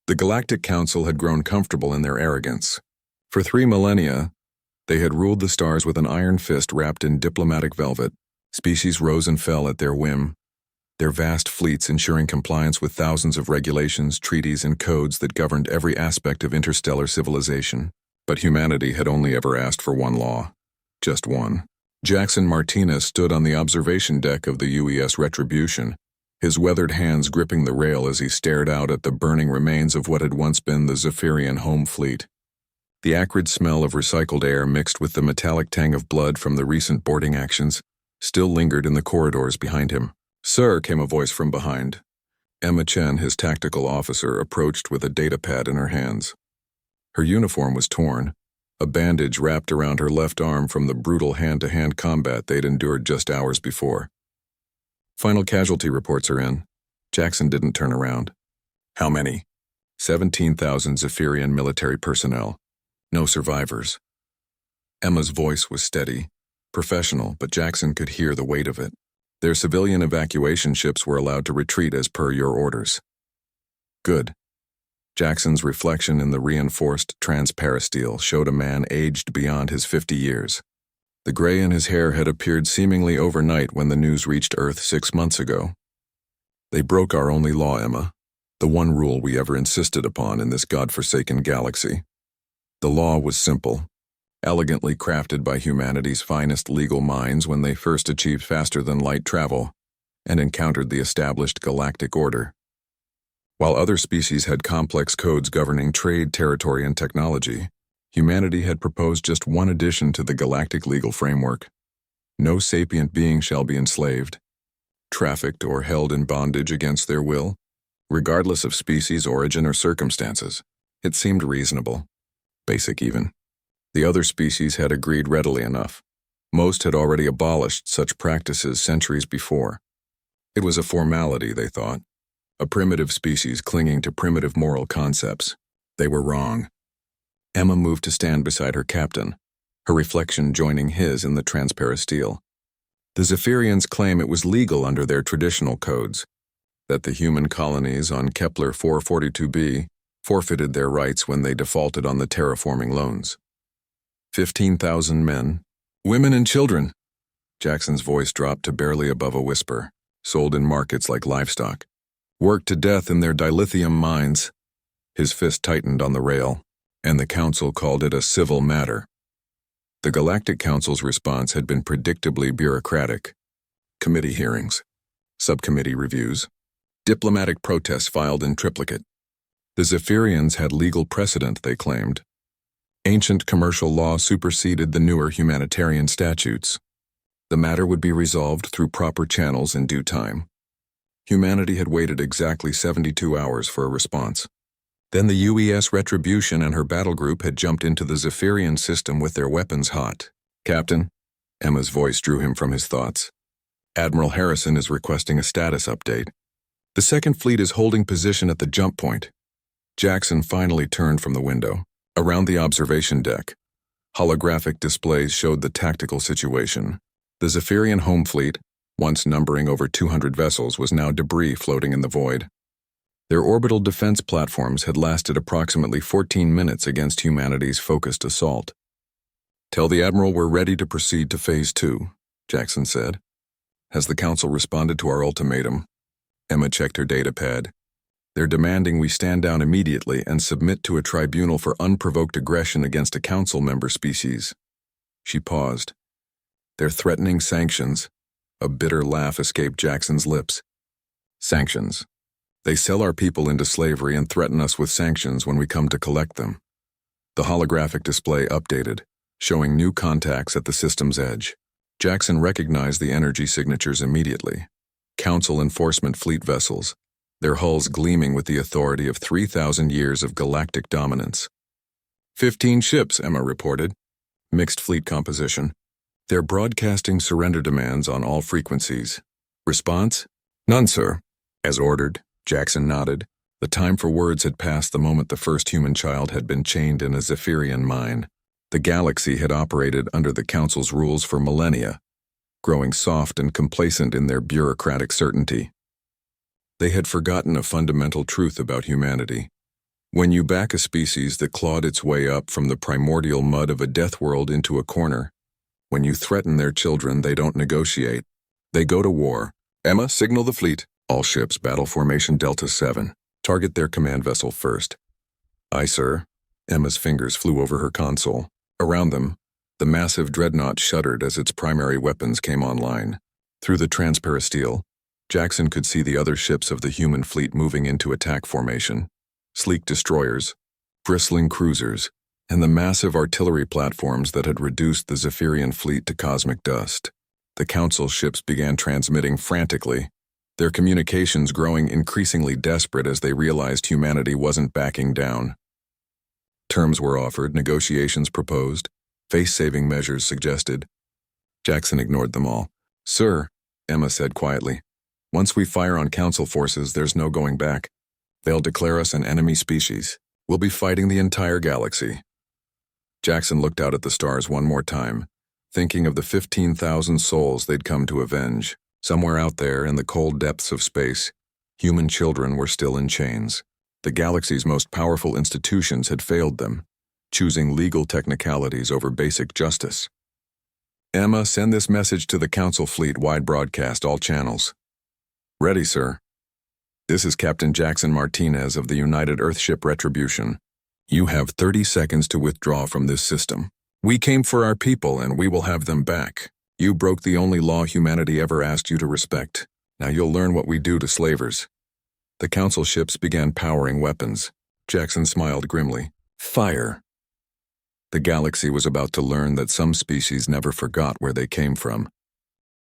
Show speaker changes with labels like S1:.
S1: The Galactic Council had grown comfortable in their arrogance. For 3 millennia, they had ruled the stars with an iron fist wrapped in diplomatic velvet. Species rose and fell at their whim, their vast fleets ensuring compliance with thousands of regulations, treaties, and codes that governed every aspect of interstellar civilization. But humanity had only ever asked for one law. Just one. Jackson Martinez stood on the observation deck of the UES Retribution, his weathered hands gripping the rail as he stared out at the burning remains of what had once been the Zephyrian home fleet. The acrid smell of recycled air mixed with the metallic tang of blood from the recent boarding actions still lingered in the corridors behind him. "Sir," came a voice from behind. Emma Chen, his tactical officer, approached with a datapad in her hands. Her uniform was torn, a bandage wrapped around her left arm from the brutal hand-to-hand combat they'd endured just hours before. "Final casualty reports are in." Jackson didn't turn around. "How many?" 17,000 Zephyrian military personnel. No survivors. Emma's voice was steady, professional, but Jackson could hear the weight of it. Their civilian evacuation ships were allowed to retreat as per your orders. Good. Jackson's reflection in the reinforced transparasteel showed a man aged beyond his 50 years. The gray in his hair had appeared seemingly overnight when the news reached Earth 6 months ago. "They broke our only law, Emma, the one rule we ever insisted upon in this godforsaken galaxy. The law was simple, elegantly crafted by humanity's finest legal minds when they first achieved faster-than-light travel and encountered the established galactic order. While other species had complex codes governing trade, territory, and technology, humanity had proposed just one addition to the galactic legal framework. No sapient being shall be enslaved, trafficked, or held in bondage against their will, regardless of species, origin, or circumstances. It seemed reasonable. Basic even. The other species had agreed readily enough. Most had already abolished such practices centuries before. It was a formality, they thought. A primitive species clinging to primitive moral concepts. They were wrong. Emma moved to stand beside her captain, her reflection joining his in the transparasteel. The Zephyrians claim it was legal under their traditional codes, that the human colonies on Kepler 442b forfeited their rights when they defaulted on the terraforming loans. 15,000 men, women and children. Jackson's voice dropped to barely above a whisper, sold in markets like livestock. Worked to death in their dilithium mines. His fist tightened on the rail, and the council called it a civil matter. The Galactic Council's response had been predictably bureaucratic. Committee hearings, subcommittee reviews, diplomatic protests filed in triplicate. The Zephyrians had legal precedent, they claimed. Ancient commercial law superseded the newer humanitarian statutes. The matter would be resolved through proper channels in due time. Humanity had waited exactly 72 hours for a response. Then the UES Retribution and her battle group had jumped into the Zephyrian system with their weapons hot. "Captain," Emma's voice drew him from his thoughts. "Admiral Harrison is requesting a status update. The Second Fleet is holding position at the jump point." Jackson finally turned from the window. Around the observation deck, holographic displays showed the tactical situation. The Zephyrian home fleet, once numbering over 200 vessels, was now debris floating in the void. Their orbital defense platforms had lasted approximately 14 minutes against humanity's focused assault. "Tell the Admiral we're ready to proceed to Phase 2, Jackson said. "Has the Council responded to our ultimatum?" Emma checked her datapad. "They're demanding we stand down immediately and submit to a tribunal for unprovoked aggression against a Council member species." She paused. "They're threatening sanctions." A bitter laugh escaped Jackson's lips. "Sanctions. They sell our people into slavery and threaten us with sanctions when we come to collect them." The holographic display updated, showing new contacts at the system's edge. Jackson recognized the energy signatures immediately. Council enforcement fleet vessels, their hulls gleaming with the authority of 3,000 years of galactic dominance. 15 ships, Emma reported. Mixed fleet composition. They're broadcasting surrender demands on all frequencies. Response? "None, sir." As ordered, Jackson nodded. The time for words had passed the moment the first human child had been chained in a Zephyrian mine. The galaxy had operated under the Council's rules for millennia, growing soft and complacent in their bureaucratic certainty. They had forgotten a fundamental truth about humanity. When you back a species that clawed its way up from the primordial mud of a death world into a corner, when you threaten their children, they don't negotiate. They go to war. Emma, signal the fleet. All ships, battle formation Delta 7. Target their command vessel first. Aye, sir. Emma's fingers flew over her console. Around them, the massive dreadnought shuddered as its primary weapons came online. Through the transparisteel, Jackson could see the other ships of the human fleet moving into attack formation. Sleek destroyers, bristling cruisers, and the massive artillery platforms that had reduced the Zephyrian fleet to cosmic dust. The Council ships began transmitting frantically, their communications growing increasingly desperate as they realized humanity wasn't backing down. Terms were offered, negotiations proposed, face-saving measures suggested. Jackson ignored them all. Sir, Emma said quietly, once we fire on Council forces, there's no going back. They'll declare us an enemy species. We'll be fighting the entire galaxy. Jackson looked out at the stars one more time, thinking of the 15,000 souls they'd come to avenge. Somewhere out there in the cold depths of space, human children were still in chains. The galaxy's most powerful institutions had failed them, choosing legal technicalities over basic justice. Emma, send this message to the Council fleet, wide broadcast, all channels. Ready, sir. This is Captain Jackson Martinez of the United Earthship Retribution. You have 30 seconds to withdraw from this system. We came for our people, and we will have them back. You broke the only law humanity ever asked you to respect. Now you'll learn what we do to slavers. The Council ships began powering weapons. Jackson smiled grimly. Fire. The galaxy was about to learn that some species never forgot where they came from.